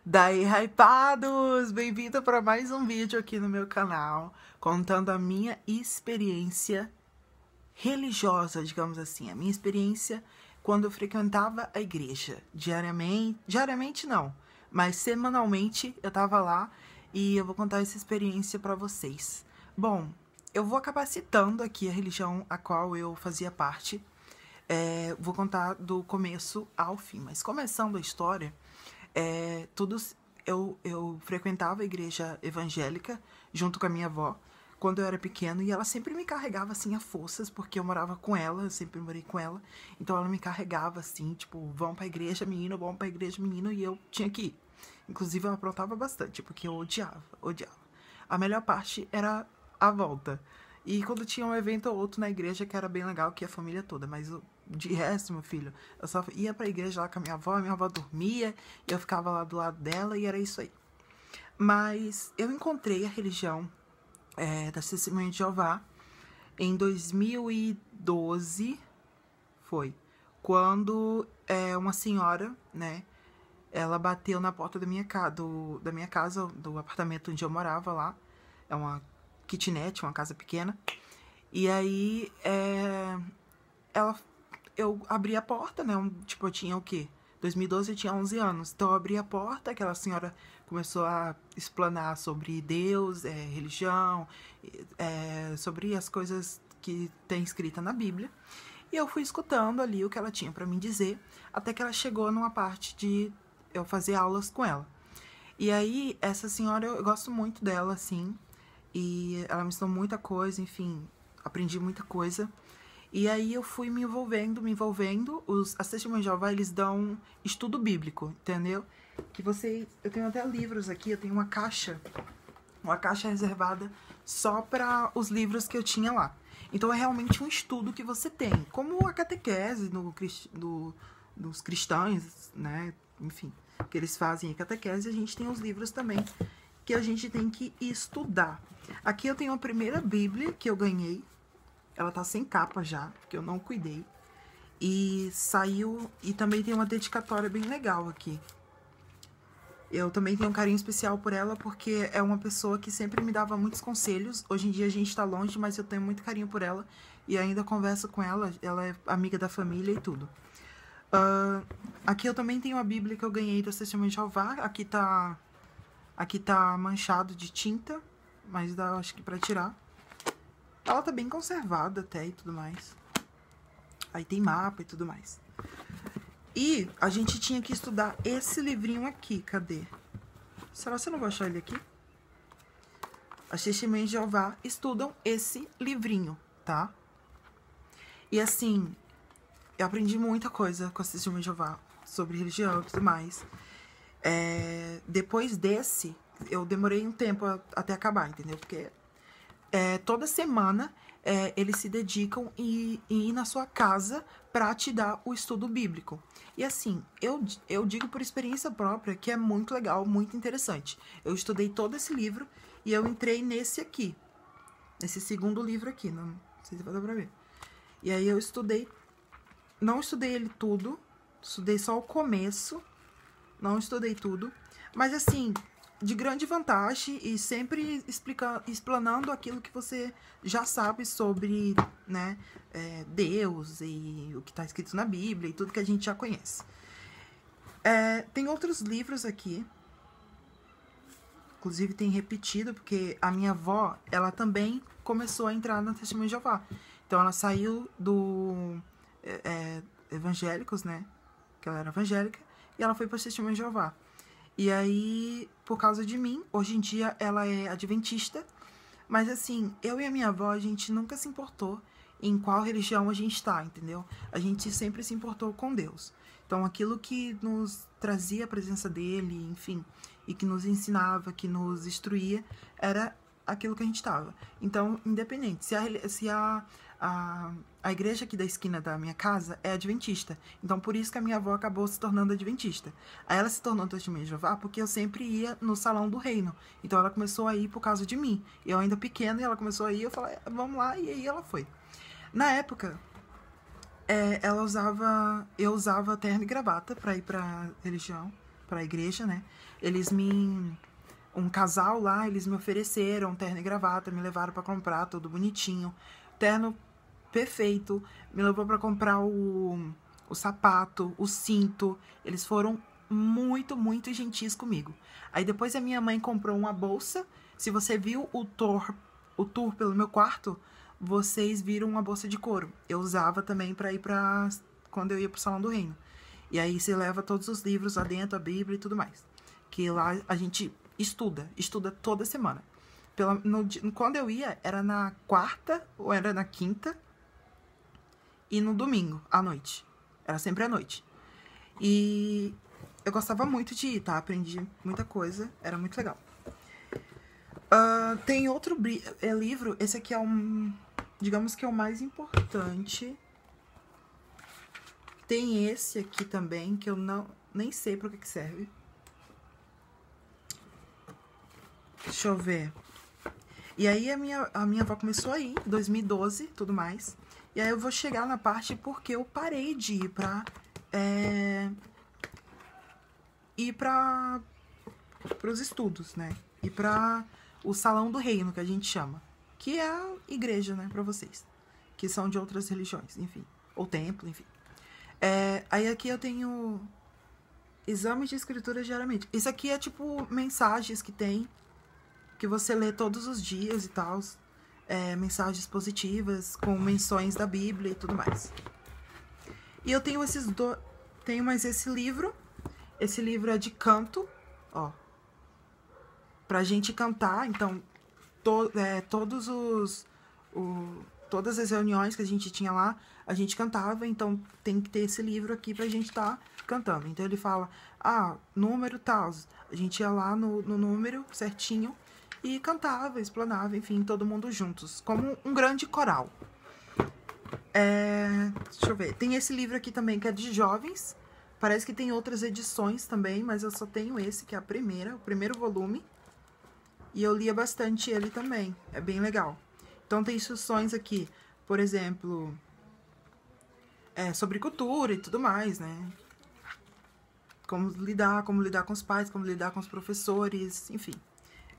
Daí, hypados! Bem-vindo para mais um vídeo aqui no meu canal, contando a minha experiência religiosa, digamos assim, a minha experiência quando eu frequentava a igreja, diariamente não, mas semanalmente eu tava lá e eu vou contar essa experiência para vocês. Bom, eu vou acabar citando aqui a religião a qual eu fazia parte, vou contar do começo ao fim, mas começando a história, eu frequentava a igreja evangélica junto com a minha avó quando eu era pequeno, e ela sempre me carregava assim a forças, porque eu morava com ela, eu sempre morei com ela, então ela me carregava assim, tipo, vão pra igreja, menino, vão pra igreja, menino, e eu tinha que ir. Inclusive eu aprontava bastante, porque eu odiava. A melhor parte era a volta. E quando tinha um evento ou outro na igreja, que era bem legal, que ia a família toda, mas de resto, meu filho, eu só ia pra igreja lá com a minha avó dormia, e eu ficava lá do lado dela, e era isso aí. Mas eu encontrei a religião da Testemunha de Jeová em 2012, foi, quando uma senhora, né, ela bateu na porta da minha casa, do apartamento onde eu morava lá, é uma kitnet, uma casa pequena, e aí eu abri a porta, né, tipo, eu tinha o quê? 2012 eu tinha 11 anos, então eu abri a porta, aquela senhora começou a explanar sobre Deus, religião, sobre as coisas que tem escrita na Bíblia, e eu fui escutando ali o que ela tinha para me dizer, até que ela chegou numa parte de eu fazer aulas com ela. E aí, essa senhora, eu gosto muito dela, assim, e ela me ensinou muita coisa, enfim, aprendi muita coisa. E aí eu fui me envolvendo. As Testemunhas de Jeová, eles dão estudo bíblico, entendeu? Eu tenho até livros aqui, eu tenho uma caixa reservada só para os livros que eu tinha lá. Então é realmente um estudo que você tem, como a catequese dos cristãos, né? Enfim, que eles fazem a catequese, a gente tem os livros também que a gente tem que estudar. Aqui eu tenho a primeira Bíblia que eu ganhei. Ela tá sem capa já, porque eu não cuidei. E saiu... E também tem uma dedicatória bem legal aqui. Eu também tenho um carinho especial por ela, porque é uma pessoa que sempre me dava muitos conselhos. Hoje em dia a gente tá longe, mas eu tenho muito carinho por ela. E ainda converso com ela. Ela é amiga da família e tudo. Aqui eu também tenho a Bíblia que eu ganhei do Testemunho de Jeová. Aqui tá manchado de tinta, mas dá, acho que pra tirar. Ela tá bem conservada até e tudo mais. Aí tem mapa e tudo mais. E a gente tinha que estudar esse livrinho aqui. Cadê? Será que eu não vou achar ele aqui? As Testemunhas de Jeová estudam esse livrinho, tá? E assim, eu aprendi muita coisa com as Testemunhas de Jeová sobre religião e tudo mais. Depois desse, eu demorei um tempo até acabar, entendeu? Porque toda semana eles se dedicam em ir na sua casa para te dar o estudo bíblico. E assim, eu digo por experiência própria que é muito legal, muito interessante. Eu estudei todo esse livro e eu entrei nesse aqui, nesse segundo livro aqui, não sei se vai dar pra ver. E aí eu não estudei ele tudo, estudei só o começo, não estudei tudo, mas assim, de grande vantagem e sempre explanando aquilo que você já sabe sobre, né, Deus e o que está escrito na Bíblia e tudo que a gente já conhece. Tem outros livros aqui, inclusive tem repetido, porque a minha avó, ela também começou a entrar na Testemunha de Jeová. Então ela saiu do evangélicos, né, que ela era evangélica, e ela foi para Testemunha de Jeová. E aí, por causa de mim, hoje em dia ela é adventista, mas assim, eu e a minha avó, a gente nunca se importou em qual religião a gente tá, entendeu? A gente sempre se importou com Deus. Então, aquilo que nos trazia a presença dele, enfim, e que nos ensinava, que nos instruía, era aquilo que a gente tava. Então, independente, se a igreja aqui da esquina da minha casa é adventista. Então, por isso que a minha avó acabou se tornando adventista. Aí ela se tornou Testemunha de Jeová porque eu sempre ia no Salão do Reino. Então, ela começou a ir por causa de mim. Eu ainda pequena, e ela começou a ir, eu falei, vamos lá, e aí ela foi. Na época, eu usava terno e gravata pra ir pra religião. pra igreja, né? Um casal lá, eles me ofereceram terno e gravata, me levaram pra comprar, tudo bonitinho. Terno perfeito, me levou pra comprar o sapato, o cinto. Eles foram muito, muito gentis comigo. Aí depois a minha mãe comprou uma bolsa. Se você viu o tour pelo meu quarto, vocês viram uma bolsa de couro. Eu usava também pra ir quando eu ia pro Salão do Reino. E aí você leva todos os livros lá dentro, a Bíblia e tudo mais. Que lá a gente estuda toda semana. Quando eu ia, era na quarta ou era na quinta e no domingo, à noite. Era sempre à noite. E eu gostava muito de ir, tá? Aprendi muita coisa, era muito legal. Tem outro livro, esse aqui é digamos que é o mais importante. Tem esse aqui também, que eu nem sei para que serve. Deixa eu ver. E aí a minha avó começou a ir, 2012, tudo mais. E aí eu vou chegar na parte porque eu parei de ir pros estudos, né? E pra o Salão do Reino, que a gente chama. Que é a igreja, né, pra vocês. Que são de outras religiões, enfim. Ou templo, enfim. Aí aqui eu tenho exames de escritura diariamente. Isso aqui é tipo mensagens que tem, que você lê todos os dias e tal. Mensagens positivas, com menções da Bíblia e tudo mais. E eu tenho tenho mais esse livro. Esse livro é de canto, ó. Pra gente cantar, então, todas as reuniões que a gente tinha lá, a gente cantava, então tem que ter esse livro aqui pra gente tá cantando. Então ele fala, número tal, a gente ia lá no número certinho e cantava, explanava, enfim, todo mundo juntos, como um grande coral. Deixa eu ver, tem esse livro aqui também que é de jovens, parece que tem outras edições também, mas eu só tenho esse, que é o primeiro volume. E eu lia bastante ele também. É bem legal. Então tem instruções aqui, por exemplo, sobre cultura e tudo mais, né? Como lidar com os pais, como lidar com os professores, enfim.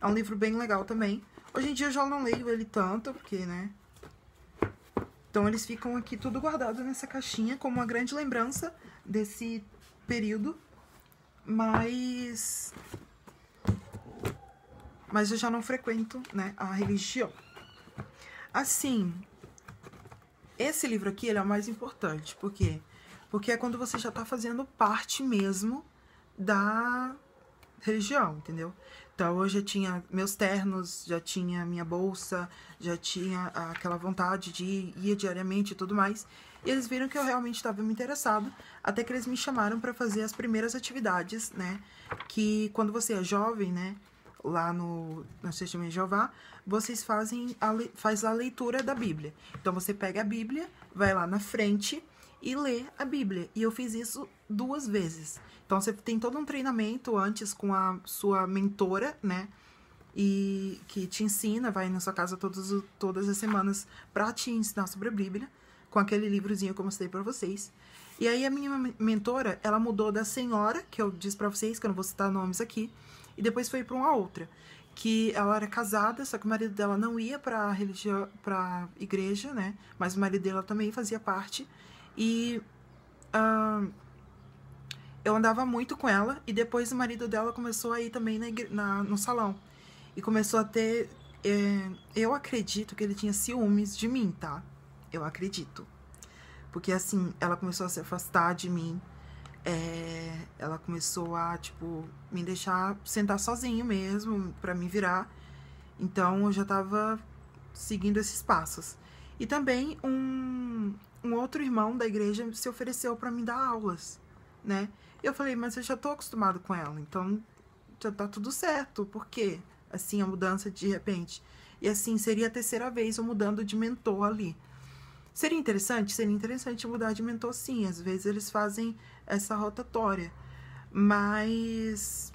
É um livro bem legal também. Hoje em dia eu já não leio ele tanto, porque, né? Então eles ficam aqui tudo guardado nessa caixinha como uma grande lembrança desse período. Mas eu já não frequento, né, a religião. Assim, esse livro aqui, ele é o mais importante. Por quê? Porque é quando você já tá fazendo parte mesmo da religião, entendeu? Então, eu já tinha meus ternos, já tinha minha bolsa, já tinha aquela vontade de ir diariamente e tudo mais. E eles viram que eu realmente estava me interessado, até que eles me chamaram para fazer as primeiras atividades, né? Que quando você é jovem, né? Lá na Testemunha de Jeová, vocês faz a leitura da Bíblia. Então, você pega a Bíblia, vai lá na frente e lê a Bíblia. E eu fiz isso 2 vezes. Então, você tem todo um treinamento antes com a sua mentora, né? E que te ensina, vai na sua casa todas as semanas pra te ensinar sobre a Bíblia, com aquele livrozinho que eu mostrei pra vocês. E aí, a minha mentora, ela mudou da senhora, que eu disse pra vocês, que eu não vou citar nomes aqui, e depois foi pra uma outra, que ela era casada, só que o marido dela não ia pra igreja, né? Mas o marido dela também fazia parte. E eu andava muito com ela, e depois o marido dela começou a ir também no salão. E começou a ter... eu acredito que ele tinha ciúmes de mim, tá? Eu acredito. Porque, assim, ela começou a se afastar de mim. Ela começou a, tipo, me deixar sentar sozinho mesmo, pra me virar. Então, eu já tava seguindo esses passos. E também um outro irmão da igreja se ofereceu pra me dar aulas, né? Eu falei, mas eu já tô acostumado com ela, então já tá tudo certo. Por quê? Assim, a mudança de repente. E assim, seria a 3ª vez eu mudando de mentor ali. Seria interessante? Seria interessante mudar de mentor, sim. Às vezes eles fazem essa rotatória. Mas...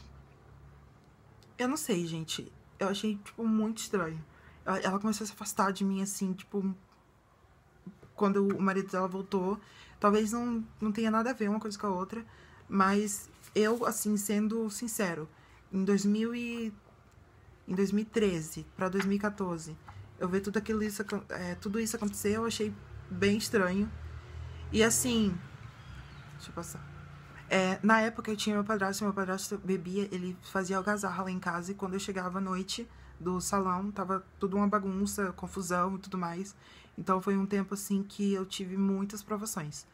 eu não sei, gente. Eu achei, tipo, muito estranho. Ela começou a se afastar de mim, assim, tipo... quando o marido dela voltou. Talvez não tenha nada a ver uma coisa com a outra. Mas eu, assim, sendo sincero, em 2013 para 2014, eu ver tudo isso acontecer, eu achei bem estranho. E assim, deixa eu passar. Na época eu tinha meu padrasto bebia, ele fazia algazarra lá em casa, e quando eu chegava à noite do salão, tava tudo uma bagunça, confusão e tudo mais. Então foi um tempo assim que eu tive muitas provações.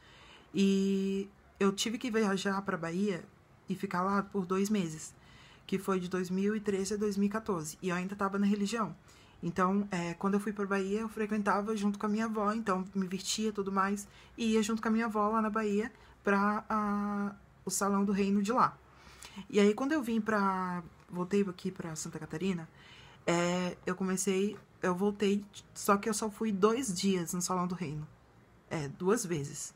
E eu tive que viajar para Bahia e ficar lá por 2 meses, que foi de 2013 a 2014. E eu ainda estava na religião. Então, quando eu fui para Bahia, eu frequentava junto com a minha avó, então me vestia e tudo mais, e ia junto com a minha avó lá na Bahia para o Salão do Reino de lá. E aí, quando eu voltei aqui para Santa Catarina, eu voltei, só que eu só fui 2 dias no Salão do Reino. 2 vezes.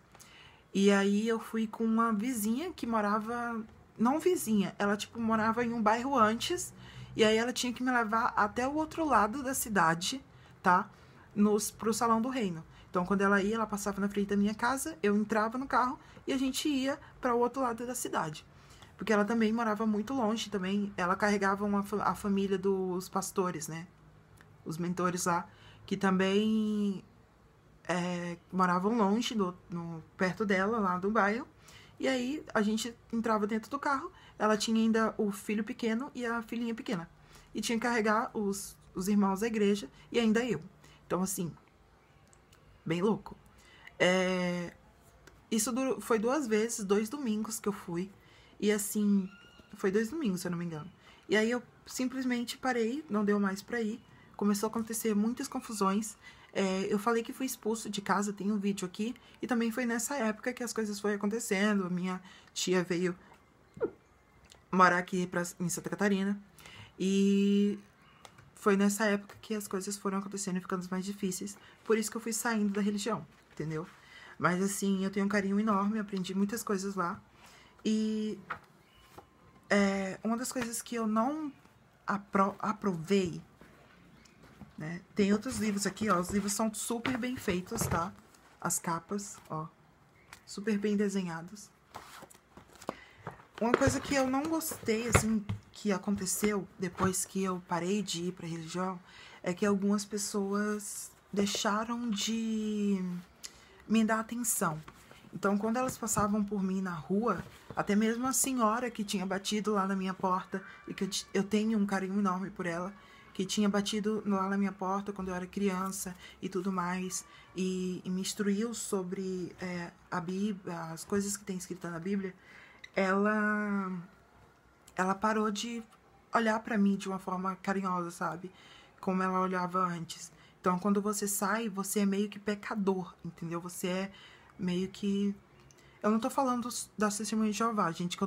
E aí eu fui com uma vizinha que morava... Não vizinha, ela, tipo, morava em um bairro antes, e aí ela tinha que me levar até o outro lado da cidade, tá? Pro Salão do Reino. Então, quando ela ia, ela passava na frente da minha casa, eu entrava no carro e a gente ia para o outro lado da cidade. Porque ela também morava muito longe também. Ela carregava a família dos pastores, né? Os mentores lá, que também moravam longe, perto dela, lá do bairro. E aí a gente entrava dentro do carro, ela tinha ainda o filho pequeno e a filhinha pequena. E tinha que carregar os irmãos da igreja e ainda eu. Então, assim, bem louco. Isso foi 2 vezes, 2 domingos que eu fui. E assim, foi 2 domingos, se eu não me engano. E aí eu simplesmente parei, não deu mais pra ir. Começou a acontecer muitas confusões. Eu falei que fui expulso de casa, tem um vídeo aqui. E também foi nessa época que as coisas foram acontecendo. Minha tia veio morar aqui em Santa Catarina. E foi nessa época que as coisas foram acontecendo e ficando mais difíceis. Por isso que eu fui saindo da religião, entendeu? Mas assim, eu tenho um carinho enorme, aprendi muitas coisas lá. E uma das coisas que eu não aprovei, né? Tem outros livros aqui, ó. Os livros são super bem feitos, tá? As capas, ó. Super bem desenhados. Uma coisa que eu não gostei, assim, que aconteceu depois que eu parei de ir pra religião, é que algumas pessoas deixaram de me dar atenção. Então, quando elas passavam por mim na rua, até mesmo a senhora que tinha batido lá na minha porta, e que eu tenho um carinho enorme por ela, que tinha batido lá na minha porta quando eu era criança e tudo mais, e me instruiu sobre a Bíblia, as coisas que tem escrita na Bíblia, ela parou de olhar pra mim de uma forma carinhosa, sabe? Como ela olhava antes. Então, quando você sai, você é meio que pecador, entendeu? Você é meio que... Eu não tô falando da Testemunha de Jeová, gente, que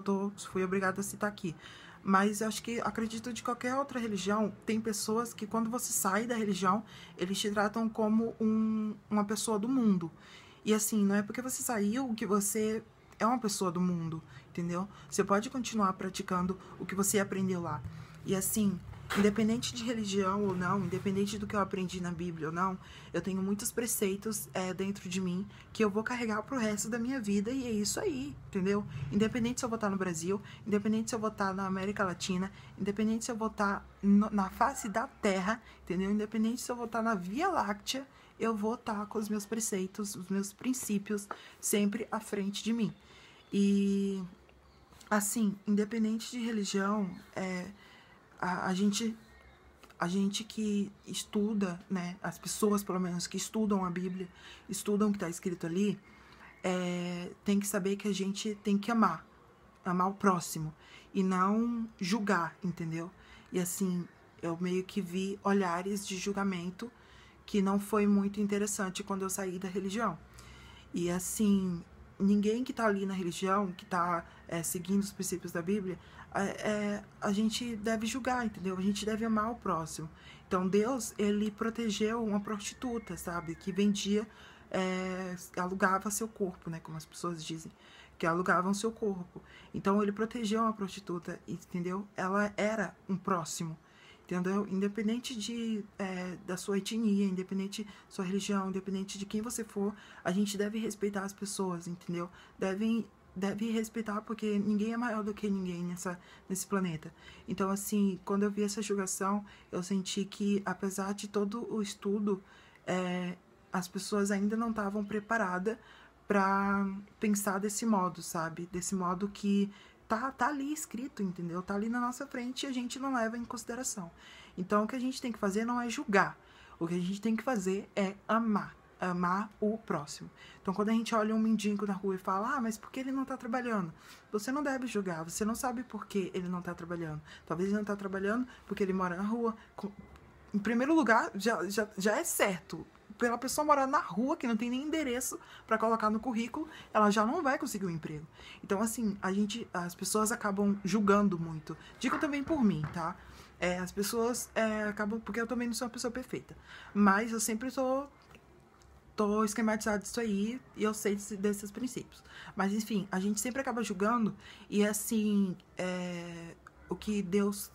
fui obrigada a citar aqui. Mas eu acho que, acredito, de qualquer outra religião, tem pessoas que, quando você sai da religião, eles te tratam como uma pessoa do mundo. E assim, não é porque você saiu que você é uma pessoa do mundo, entendeu? Você pode continuar praticando o que você aprendeu lá. E assim, independente de religião ou não, independente do que eu aprendi na Bíblia ou não, eu tenho muitos preceitos dentro de mim que eu vou carregar pro resto da minha vida, e é isso aí, entendeu? Independente se eu vou estar no Brasil, independente se eu vou estar na América Latina, independente se eu vou estar na face da Terra, entendeu? Independente se eu vou estar na Via Láctea, eu vou estar com os meus preceitos, os meus princípios sempre à frente de mim. E assim, independente de religião, a gente que estuda, né, as pessoas, pelo menos, que estudam a Bíblia, estudam o que está escrito ali, tem que saber que a gente tem que amar o próximo e não julgar, entendeu? E assim, eu meio que vi olhares de julgamento que não foi muito interessante quando eu saí da religião. E assim, ninguém que tá ali na religião, que tá seguindo os princípios da Bíblia, a gente deve julgar, entendeu? A gente deve amar o próximo. Então, Deus, ele protegeu uma prostituta, sabe? Que vendia, alugava seu corpo, né? Como as pessoas dizem, que alugavam seu corpo. Então, ele protegeu uma prostituta, entendeu? Ela era um próximo, entendeu? Independente da sua etnia, independente da sua religião, independente de quem você for, a gente deve respeitar as pessoas, entendeu? deve respeitar, porque ninguém é maior do que ninguém nesse planeta. Então, assim, quando eu vi essa julgação, eu senti que, apesar de todo o estudo, as pessoas ainda não estavam preparadas para pensar desse modo, sabe? Desse modo que tá ali escrito, entendeu? Tá ali na nossa frente e a gente não leva em consideração. Então, o que a gente tem que fazer não é julgar. O que a gente tem que fazer é amar. Amar o próximo. Então, quando a gente olha um mendigo na rua e fala, mas por que ele não tá trabalhando? Você não deve julgar, você não sabe por que ele não tá trabalhando. Talvez ele não tá trabalhando porque ele mora na rua. Em primeiro lugar, já é certo. Pela pessoa morar na rua, que não tem nem endereço para colocar no currículo, ela já não vai conseguir um emprego. Então, assim, as pessoas acabam julgando muito. Digo também por mim, tá? As pessoas acabam... Porque eu também não sou uma pessoa perfeita. Mas eu sempre tô esquematizado disso aí e eu sei desses princípios. Mas, enfim, a gente sempre acaba julgando e, assim, o que Deus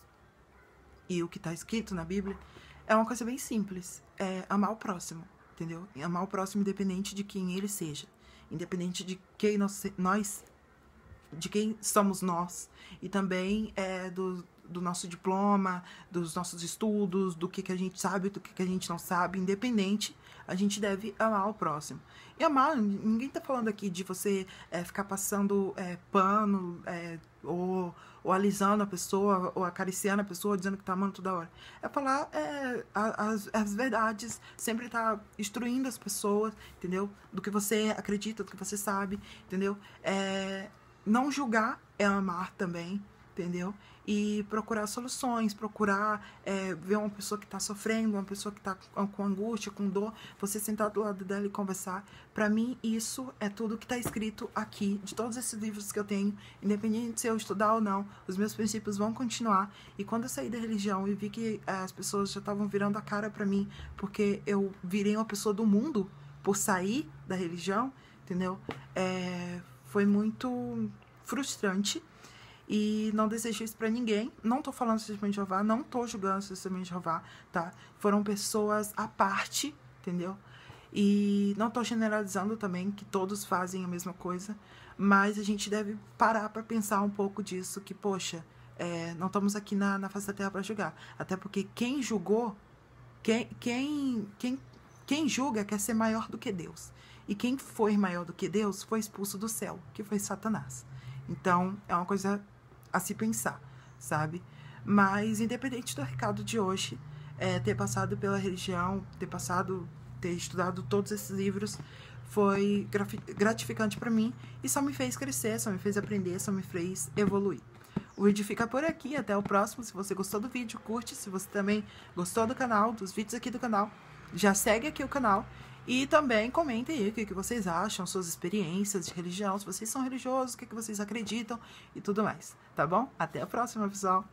e o que tá escrito na Bíblia é uma coisa bem simples. É amar o próximo, entendeu? E amar o próximo independente de quem ele seja. Independente de quem de quem somos nós. E também do nosso diploma, dos nossos estudos, do que a gente sabe, do que a gente não sabe, independente, a gente deve amar o próximo. E amar, ninguém tá falando aqui de você ficar passando pano, ou alisando a pessoa, ou acariciando a pessoa, dizendo que tá amando toda hora. É falar as verdades, sempre tá instruindo as pessoas, entendeu? Do que você acredita, do que você sabe, entendeu? Não julgar é amar também, entendeu? E procurar soluções, procurar ver uma pessoa que está sofrendo, uma pessoa que está com angústia, com dor, você sentar do lado dela e conversar. Para mim, isso é tudo que está escrito aqui, de todos esses livros que eu tenho, independente se eu estudar ou não, os meus princípios vão continuar. E quando eu saí da religião e vi que as pessoas já estavam virando a cara para mim, porque eu virei uma pessoa do mundo por sair da religião, entendeu? Foi muito frustrante. E não desejo isso pra ninguém. Não tô falando do Testemunho de Jeová, não tô julgando o Testemunho de Jeová, tá? Foram pessoas à parte, entendeu? E não tô generalizando também que todos fazem a mesma coisa, mas a gente deve parar pra pensar um pouco disso, que, poxa, não estamos aqui na face da terra pra julgar. Até porque quem julgou, quem julga quer ser maior do que Deus. E quem foi maior do que Deus foi expulso do céu, que foi Satanás. Então, é uma coisa a se pensar, sabe? Mas, independente do recado de hoje, ter passado pela religião, ter estudado todos esses livros, foi gratificante para mim e só me fez crescer, só me fez aprender, só me fez evoluir. O vídeo fica por aqui, até o próximo. Se você gostou do vídeo, curte. Se você também gostou do canal, dos vídeos aqui do canal, já segue aqui o canal. E também comentem aí o que vocês acham, suas experiências de religião, se vocês são religiosos, o que vocês acreditam e tudo mais, tá bom? Até a próxima, pessoal!